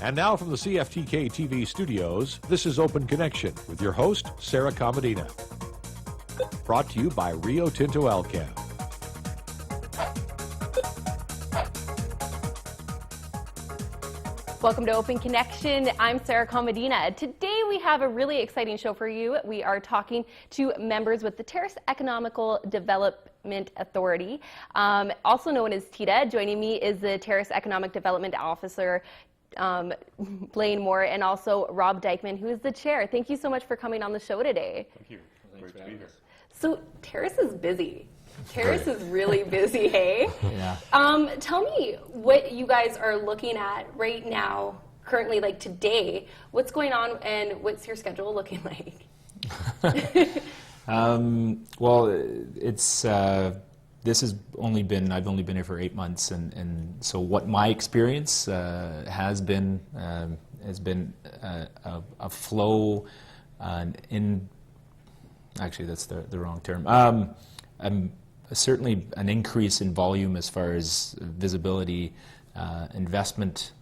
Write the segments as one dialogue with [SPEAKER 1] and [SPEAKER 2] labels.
[SPEAKER 1] And now from the CFTK-TV studios, this is Open Connection with your host, Sarah Komadina. Brought to you by Rio Tinto Alcan.
[SPEAKER 2] Welcome to Open Connection. I'm Sarah Komadina. Today we have a really exciting show for you. We are talking to members with the Terrace Economic Development Authority, also known as TEDA. Joining me is the Terrace Economic Development Officer, Blaine Moore, and also Rob Dykman, who is the chair. Thank you so much for coming on the show today.
[SPEAKER 3] Thank you. Great to be here.
[SPEAKER 2] So Terrace is busy. Terrace is really busy, hey?
[SPEAKER 3] Yeah.
[SPEAKER 2] Tell me what you guys are looking at right now, currently, like today. What's going on and what's your schedule looking like?
[SPEAKER 3] Well, it's this has only been, I've only been here for 8 months, and so what my experience has been a flow in, actually that's the wrong term. Certainly an increase in volume as far as visibility, investment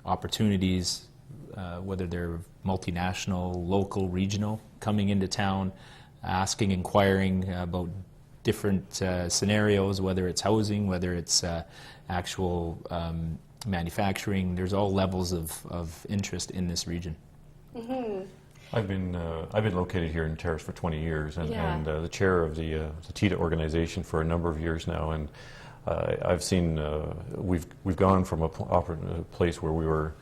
[SPEAKER 3] opportunities, whether they're multinational, local, regional, coming into town, asking, inquiring about different scenarios, whether it's housing, whether it's actual manufacturing. There's all levels of interest in this region. Mm-hmm.
[SPEAKER 4] I've been located here in Terrace for 20 years and the chair of the TEDA organization for a number of years now, and I've seen we've gone from a place where we were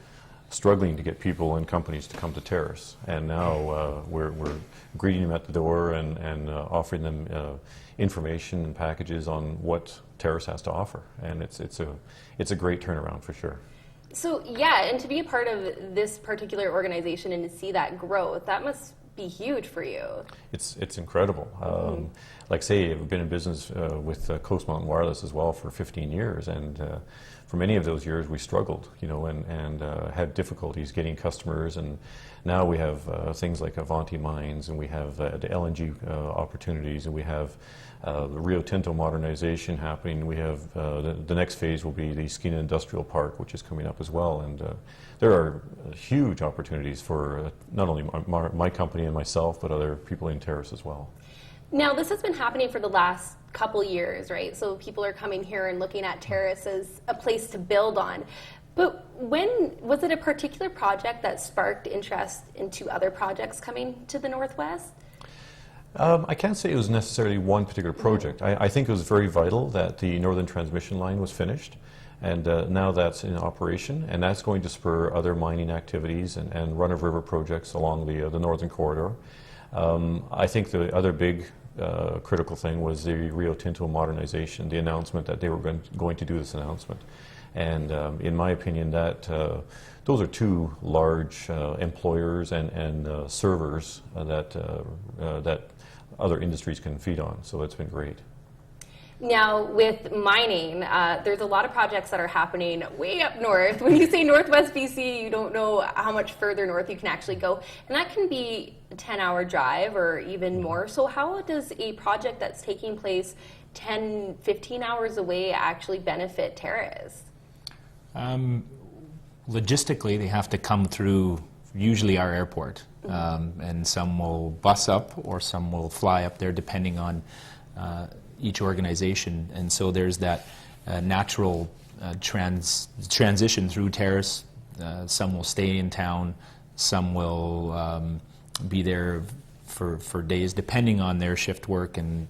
[SPEAKER 4] struggling to get people and companies to come to Terrace, and now we're greeting them at the door and offering them information and packages on what Terrace has to offer, and it's a great turnaround for sure.
[SPEAKER 2] So yeah, and to be a part of this particular organization and to see that growth, that must be huge for you.
[SPEAKER 4] It's incredible. Like say, I've been in business with Coast Mountain Wireless as well for 15 years, and for many of those years we struggled, and had difficulties getting customers, and now we have things like Avanti Mines, and we have the LNG opportunities, and we have the Rio Tinto modernization happening. We have the next phase will be the Skeena Industrial Park, which is coming up as well, and there are huge opportunities for not only my company and myself, but other people in Terrace as well.
[SPEAKER 2] Now, this has been happening for the last couple years, right? So people are coming here and looking at Terrace as a place to build on. But when was it a particular project that sparked interest into other projects coming to the Northwest?
[SPEAKER 4] I can't say it was necessarily one particular project. I think it was very vital that the Northern Transmission Line was finished, and now that's in operation, and that's going to spur other mining activities and run-of-river projects along the Northern Corridor. I think the other big critical thing was the Rio Tinto modernization, the announcement that they were going to do this announcement. And in my opinion, that those are two large employers and servers that other industries can feed on. So it's been great.
[SPEAKER 2] Now, with mining, there's a lot of projects that are happening way up north. When you say Northwest BC, you don't know how much further north you can actually go. And that can be a 10-hour drive or even more. So how does a project that's taking place 10, 15 hours away actually benefit Terrace?
[SPEAKER 3] Logistically, they have to come through usually our airport, and some will bus up or some will fly up there depending on each organization, and so there's that natural transition through Terrace. Some will stay in town, some will be there for days, depending on their shift work and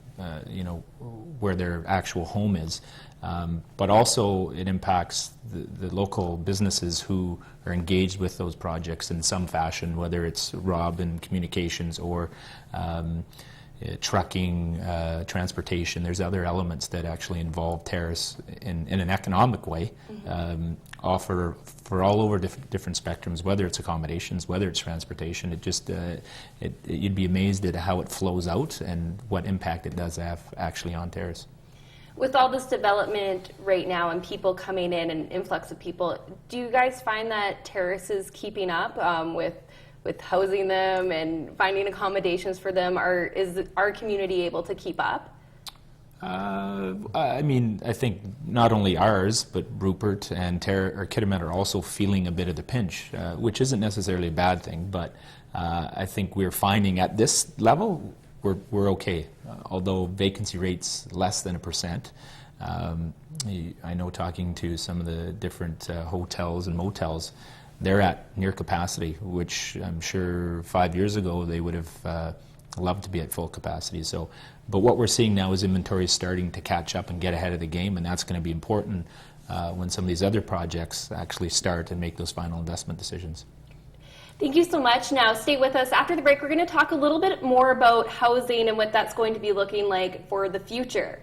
[SPEAKER 3] where their actual home is. But also it impacts the local businesses who are engaged with those projects in some fashion, whether it's Rob in communications or trucking, transportation. There's other elements that actually involve Terrace in an economic way, offer for all over different spectrums, whether it's accommodations, whether it's transportation. It just, you'd be amazed at how it flows out and what impact it does have actually on Terrace.
[SPEAKER 2] With all this development right now and people coming in and influx of people, do you guys find that Terrace is keeping up with housing them and finding accommodations for them? Is our community able to keep up?
[SPEAKER 3] I mean, I think not only ours, but Rupert and Kitimat are also feeling a bit of the pinch, which isn't necessarily a bad thing, but I think we're finding at this level, we're okay. Although vacancy rate's less than 1%. I know talking to some of the different hotels and motels, they're at near capacity, which I'm sure 5 years ago they would have loved to be at full capacity. So, but what we're seeing now is inventory starting to catch up and get ahead of the game, and that's going to be important when some of these other projects actually start and make those final investment decisions.
[SPEAKER 2] Thank you so much. Now, stay with us. After the break, we're going to talk a little bit more about housing and what that's going to be looking like for the future.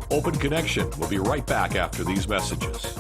[SPEAKER 1] Open Connection will be right back after these messages.